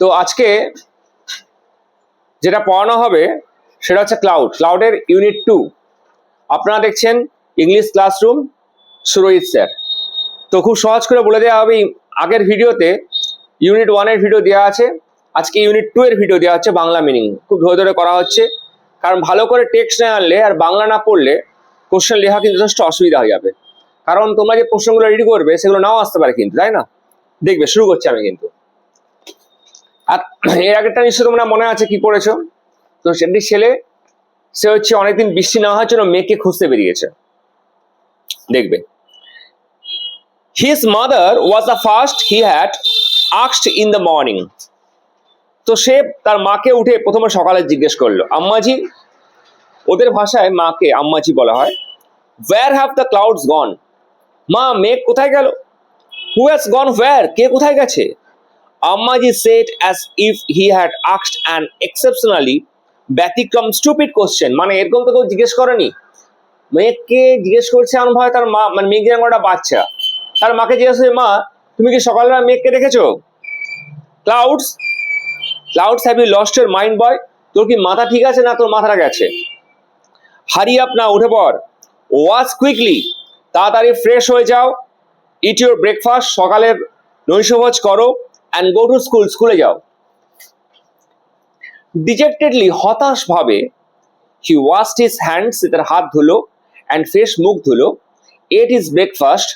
তো আজকে যেটা পড়ানো হবে সেটা হচ্ছে ক্লাউডের ইউনিট 2। আপনারা দেখছেন ইংলিশ ক্লাসরুম, সুরজিৎ স্যার। তো খুব সহজ করে বলে দেওয়া হবে, আগের ভিডিওতে ইউনিট 1 এর ভিডিও দেওয়া আছে, আজকে ইউনিট 2 এর ভিডিও দেওয়া হচ্ছে বাংলা মিনিং। খুব ধরে ধরে করা হচ্ছে, কারণ ভালো করে টেক্সট না আনলে আর বাংলা না পড়লে কোশ্চেন লেখা কিন্তু যথেষ্ট অসুবিধা হয়ে যাবে। কারণ তোমরা যে প্রশ্নগুলো রেডি করবে সেগুলো নাও আসতে পারে কিন্তু, তাই না? দেখবে, শুরু করছি আমি কিন্তু। আর এর আগেরটা নিশ্চয়ই তোমরা মনে আছে কি পড়েছো। তো সেটি ছেলে, সে হচ্ছে অনেকদিন বৃষ্টি না হওয়ার জন্য মেয়েকে খুঁজতে বেরিয়েছে। দেখবে, his mother was the first he had asked in the morning. তো সে তার মাকে উঠে প্রথমে সকালে জিজ্ঞেস করলো, আম্মাজি, ওদের ভাষায় মাকে আম্মাজি বলা হয়। where have the clouds gone? মা, মেঘ কোথায় গেল? who has gone where? কে কোথায় গেছে? আম্মাজি said as if he had asked an exceptionally ব্যতিক্রম stupid question। মানে এরকম তো কেউ জিজ্ঞেস করেনি। মেঘকে জিজ্ঞেস করছে এমন ভাবে তার মা, মানে মেঘ যেরকম একটা বাচ্চা তার মাকে জিজ্ঞেস করছে, মা, তুমি কি সকালবেলা মেঘকে দেখেছো? Clouds have you lost your mind boy? তোর কি মাথা ঠিক আছে না তোর মাথাটা গেছে? হারি আপ না, উঠে পড়। ওয়াশ কুইকলি, তাড়াতাড়ি ফ্রেশ হয়ে যাও। ইট ইউর ব্রেকফাস্ট, সকালের নৈশভোজ করো। অ্যান্ড গো টু স্কুল, স্কুলে যাও। ডিজেক্টেডলি, হতাশ ভাবে, হি ওয়াশড হিজ হ্যান্ডস, তার হাত ধুলো। অ্যান্ড ফ্রেশ, মুখ ধুলো। এট হিজ ব্রেকফাস্ট,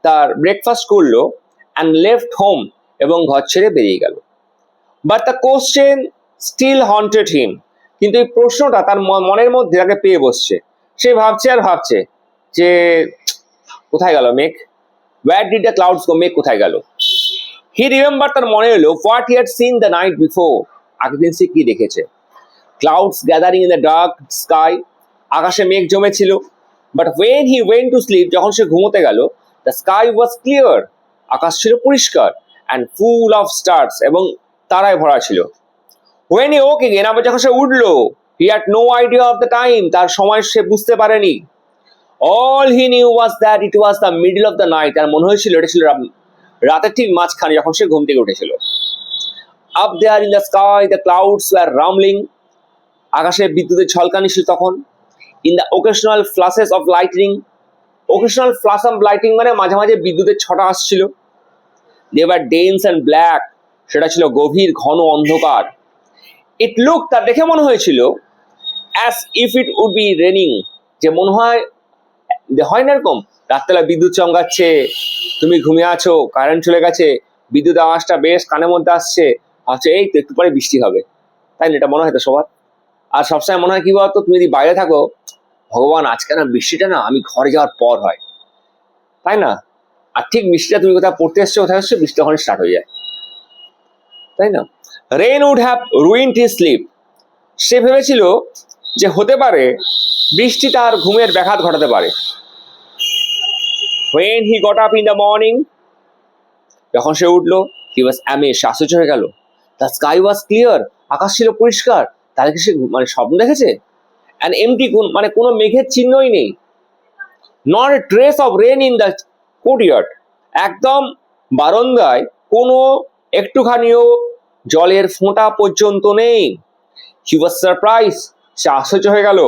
তার ব্রেকফাস্ট করলো। অ্যান্ড লেফট হোম, এবং ঘর ছেড়ে বেরিয়ে গেল। But the question still haunted him, কিন্তু এই প্রশ্নটা তার মনের মধ্যে তাকে পেয়ে বসছে। সে ভাবছে আর ভাবছে যে কোথায় গেল মেঘ? Where did the clouds go? মেঘ কোথায় গেল? হি রিমেম্বার, তার মনে এলো, what he had seen the night before, আগের দিন সে কি দেখেছে। Clouds gathering in the dark sky, আকাশে মেঘ জমেছিল। But when he went to sleep, যখন সে ঘুমোতে গেল, দ্য স্কাই ওয়াজ ক্লিয়ার, আকাশ ছিল পরিষ্কার। অ্যান্ড ফুল অফ স্টার্স, এবং তারায় ভরা ছিল। When he woke again, আবার যখন সে উঠলো, he had no idea of the time, তার সময় সে বুঝতে পারেনি। All he knew was that it was the middle of the night, তার মনে হয়েছিল এটা ছিল রাতের ঠিক মাঝখানে যখন সে ঘুম থেকে উঠেছিল। Up there in the sky, the clouds were rumbling, আকাশে বিদ্যুতের ঝলকানি ছিল তখন। In the occasional flashes of lightning, occasional flash of lightning মানে মাঝে মাঝে বিদ্যুতের ছটা আসছিল। They were dense and black, সেটা ছিল গভীর ঘন অন্ধকার। It looked, তার দেখে মনে হয়েছিল, as if it would be raining, যে মনে হয় না এরকম রাত্রেবেলা বিদ্যুৎ চমকাচ্ছে, তুমি ঘুমিয়ে আছো, কারেন্ট চলে গেছে, বিদ্যুৎ আওয়াজটা বেশ কানের মধ্যে আসছে, ভাবছে এই তো একটু পরে বৃষ্টি হবে, তাই না? এটা মনে হয় তো সবার। আর সবসময় মনে হয় কি বলতো, তুমি যদি বাইরে থাকো, ভগবান আজকে না বৃষ্টিটা না আমি ঘরে যাওয়ার পর হয়, তাই না? আর ঠিক বৃষ্টিটা তুমি কোথাও পড়তে এসছো, কোথায় এসছো, বৃষ্টি তখন স্টার্ট হয়ে যায়, তাই না? Rain would have ruined his sleep, সে ভেবেছিল যে হতে পারে বৃষ্টি তার ঘুমের ব্যাঘাত ঘটাতে পারে। When he got up in the morning, যখন সে উঠলো, he was amazed, আশ্চর্য হয়ে গেল। The sky was clear, আকাশ ছিল পরিষ্কার। তাহলে কি সে মানে স্বপ্ন দেখেছে? And empty, মানে কোনো মেঘের চিহ্নই নেই। Not a trace of rain in the courtyard, একদম বারান্দায় কোনো একটুখানিও জলের ফোঁটা পর্যন্ত নেই। He was surprised, সে আশ্চর্য হয়ে গেল।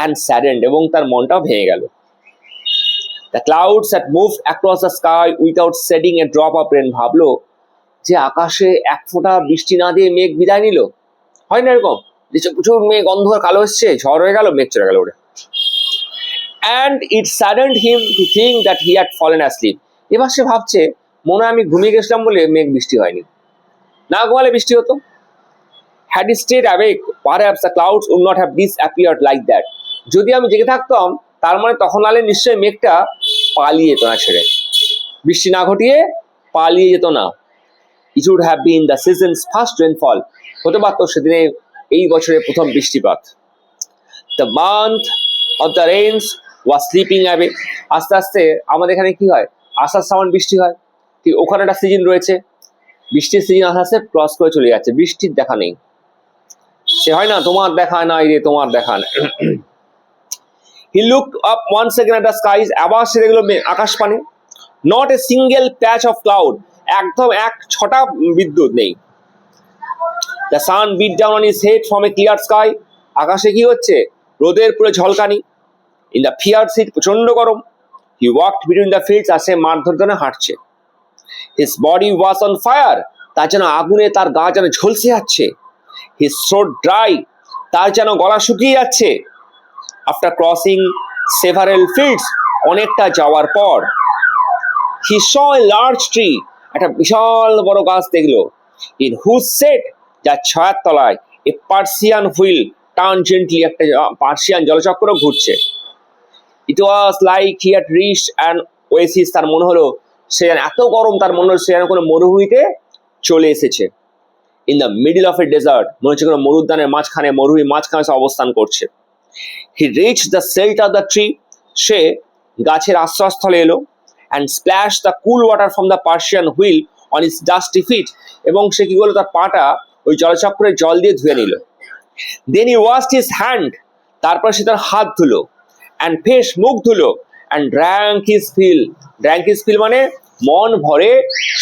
And saddened, এবং তার মনটাও ভেঙে গেল। The clouds had moved across the sky without shedding a drop of rain, ভাবলো যে আকাশে এক ফোঁটা বৃষ্টি না দিয়ে মেঘ বিদায় নিল। হয় না এরকম, যে প্রচুর মেঘ অন্ধকার কালো এসছে, ঝড় হয়ে গেল, মেঘ চলে গেল ওরে। And it saddened him to think that he had fallen asleep, এবার সে ভাবছে মনে হয় আমি ঘুমিয়ে গেছিলাম বলে মেঘ বৃষ্টি হয়নি, না ঘুমালে বৃষ্টি হতো। Had he stayed awake, perhaps the clouds would not have disappeared like that, যদি আমি জেগে থাকতাম তার মানে তখন আলে নিশ্চয়ই মেঘটা পালিয়ে যেত না, ছেড়ে বৃষ্টি না ঘটিয়ে পালিয়ে যেত না। It would have been the season's first rainfall, হতে পারতো সেদিনে এই বছরের প্রথম বৃষ্টিপাত। The month of the rains was slipping away, আস্তে আস্তে আমাদের এখানে কি হয়, আষাঢ় শ্রাবণ বৃষ্টি হয়, ঠিক ওখানে একটা সিজন রয়েছে, বৃষ্টির সিজন আস্তে আস্তে ক্রস করে চলে যাচ্ছে, বৃষ্টির দেখা নেই। সে হয় না, তোমার দেখা নাই রে, তোমার দেখা নাই। He looked up once again at the skies, আবার সে দেখলো আকাশ পানে। Not a single patch of cloud, একদম এক ছটা বিদ্যুৎ নেই। The sun beat down on his head from a clear sky, আকাশে কি হচ্ছে, রোদের পুরো ঝলকানি। ইন দ্য ফিয়ার্স হিট, প্রচন্ড গরম। He walked between the fields, আর সে মাঠ ধরে ধরে হাঁটছে। His body was on fire, তার যেন আগুনে তার গা যেন ঝলসে যাচ্ছে। হিজ থ্রোট ড্রাই, তার যেন গলা শুকিয়ে যাচ্ছে। আফটার ক্রসিং সেভারেল ফিল্ডস, অনেকটা যাওয়ার পর, হি স এ লার্জ ট্রি, একটা বিশাল বড় গাছ দেখলো। ইন হুজ সেট, যার ছায়ার তলায়, a Persian wheel turn gently, একটা পার্সিয়ান জলচক্র ঘুরছে। It was like he had reached an oasis, তার মনে হলো সে যেন, এত গরম তার মনে হলো সে যেন কোনো মরুভূমিতে চলে এসেছে। In the middle of a desert, মনে হচ্ছে কোনো মরুদ্যানের মাঝখানে, মরুভূমির মাঝখানে সে অবস্থান করছে। He reach the shelter of the tree, সে গাছের আশ্রয়স্থলে এলো। And splash the cool water from the Persian wheel on its dusty feet, এবং সে কি করলো, তার পাটা ওই জলচক্রের জল দিয়ে ধুয়ে নিল। Then he washed his hand, তারপর সে তার হাত ধুলো। অ্যান্ড ফেস, মুখ ধুলো। And drank his fill, drank his fill মানে মন ভরে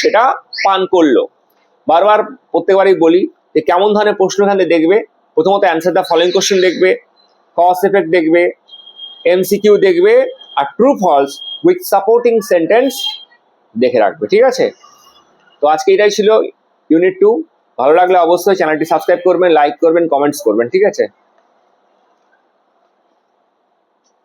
সেটা পান করলো। বারবার প্রত্যেকবারই বলি যে কেমন ধরনের প্রশ্ন এখানে দেখবে। প্রথমত অ্যান্সার দ্য ফলোইং কোশ্চেন দেখবে, কজ এফেক্ট দেখবে, এমসিকিউ দেখবে, আর true false with supporting sentence দেখে রাখবে, ঠিক আছে? তো আজকে এটাই ছিল ইউনিট 2। ভালো লাগলে অবশ্যই চ্যানেলটি সাবস্ক্রাইব করবেন, লাইক করবেন, কমেন্টস করবেন, ঠিক আছে?